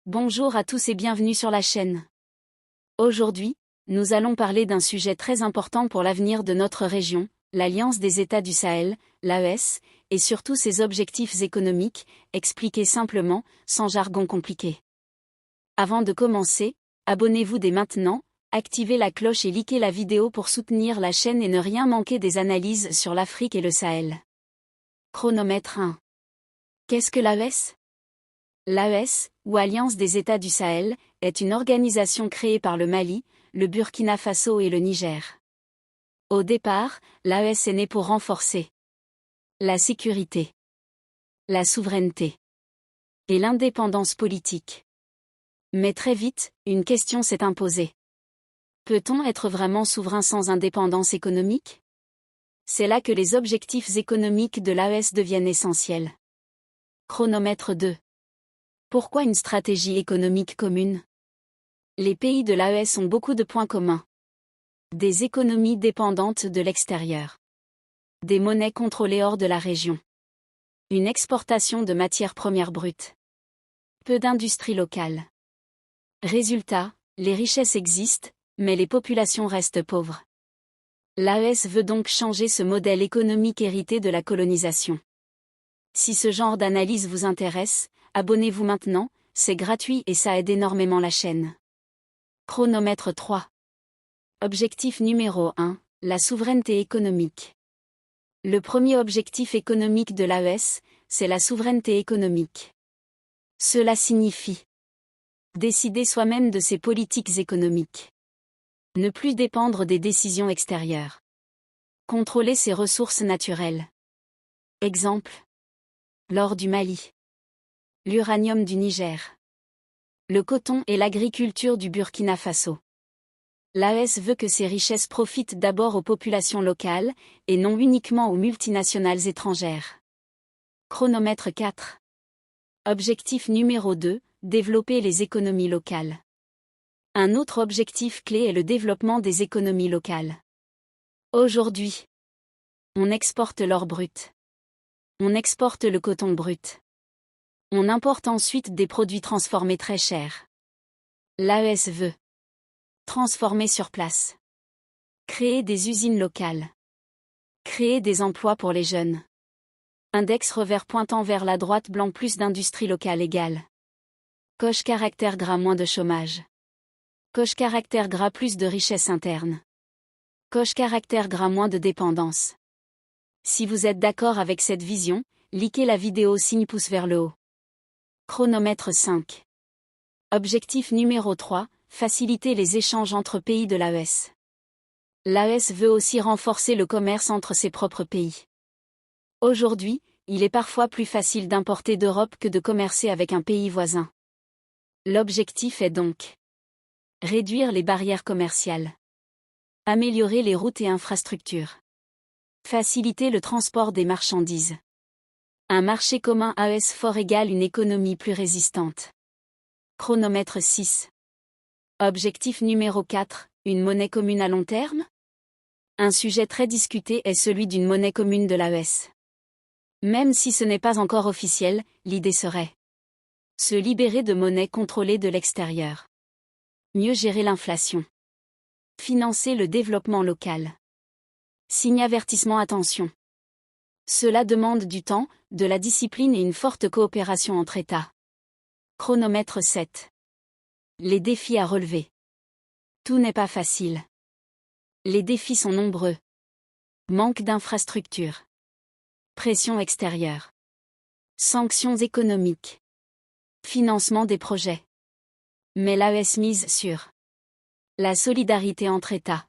Bonjour à tous et bienvenue sur la chaîne. Aujourd'hui, nous allons parler d'un sujet très important pour l'avenir de notre région, l'Alliance des États du Sahel, l'AES, et surtout ses objectifs économiques, expliqués simplement, sans jargon compliqué. Avant de commencer, abonnez-vous dès maintenant, activez la cloche et likez la vidéo pour soutenir la chaîne et ne rien manquer des analyses sur l'Afrique et le Sahel. Chronomètre 1. Qu'est-ce que l'AES ? L'AES, ou Alliance des États du Sahel, est une organisation créée par le Mali, le Burkina Faso et le Niger. Au départ, l'AES est née pour renforcer la sécurité, la souveraineté et l'indépendance politique. Mais très vite, une question s'est imposée. Peut-on être vraiment souverain sans indépendance économique ? C'est là que les objectifs économiques de l'AES deviennent essentiels. Chronomètre 2. Pourquoi une stratégie économique commune ? Les pays de l'AES ont beaucoup de points communs. Des économies dépendantes de l'extérieur. Des monnaies contrôlées hors de la région. Une exportation de matières premières brutes. Peu d'industrie locale. Résultat, les richesses existent, mais les populations restent pauvres. L'AES veut donc changer ce modèle économique hérité de la colonisation. Si ce genre d'analyse vous intéresse, abonnez-vous maintenant, c'est gratuit et ça aide énormément la chaîne. Chronomètre 3. Objectif numéro 1, la souveraineté économique. Le premier objectif économique de l'AES, c'est la souveraineté économique. Cela signifie décider soi-même de ses politiques économiques. Ne plus dépendre des décisions extérieures. Contrôler ses ressources naturelles. Exemple. L'or du Mali. L'uranium du Niger. Le coton et l'agriculture du Burkina Faso. L'AES veut que ces richesses profitent d'abord aux populations locales, et non uniquement aux multinationales étrangères. Chronomètre 4. Objectif numéro 2, développer les économies locales. Un autre objectif clé est le développement des économies locales. Aujourd'hui, on exporte l'or brut. On exporte le coton brut. On importe ensuite des produits transformés très chers. L'AES veut transformer sur place. Créer des usines locales. Créer des emplois pour les jeunes. Index revers pointant vers la droite blanc plus d'industrie locale égale. Coche caractère gras moins de chômage. Coche caractère gras plus de richesse interne. Coche caractère gras moins de dépendance. Si vous êtes d'accord avec cette vision, likez la vidéo signe pouce vers le haut. Chronomètre 5. Objectif numéro 3, faciliter les échanges entre pays de l'AES. L'AES veut aussi renforcer le commerce entre ses propres pays. Aujourd'hui, il est parfois plus facile d'importer d'Europe que de commercer avec un pays voisin. L'objectif est donc réduire les barrières commerciales. Améliorer les routes et infrastructures. Faciliter le transport des marchandises. Un marché commun AES fort égale une économie plus résistante. Chronomètre 6. Objectif numéro 4, une monnaie commune à long terme ? Un sujet très discuté est celui d'une monnaie commune de l'AES. Même si ce n'est pas encore officiel, l'idée serait se libérer de monnaies contrôlées de l'extérieur. Mieux gérer l'inflation. Financer le développement local. Signe avertissement attention. Cela demande du temps, de la discipline et une forte coopération entre États. Chronomètre 7. Les défis à relever. Tout n'est pas facile. Les défis sont nombreux. Manque d'infrastructures. Pression extérieure. Sanctions économiques. Financement des projets. Mais l'AES mise sur la solidarité entre États.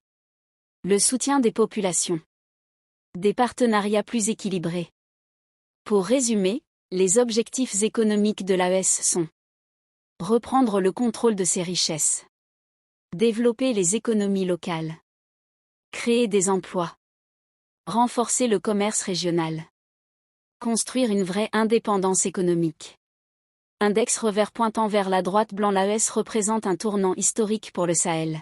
Le soutien des populations. Des partenariats plus équilibrés. Pour résumer, les objectifs économiques de l'AES sont reprendre le contrôle de ses richesses. Développer les économies locales. Créer des emplois. Renforcer le commerce régional. Construire une vraie indépendance économique. Index revers pointant vers la droite blanc. L'AES représente un tournant historique pour le Sahel.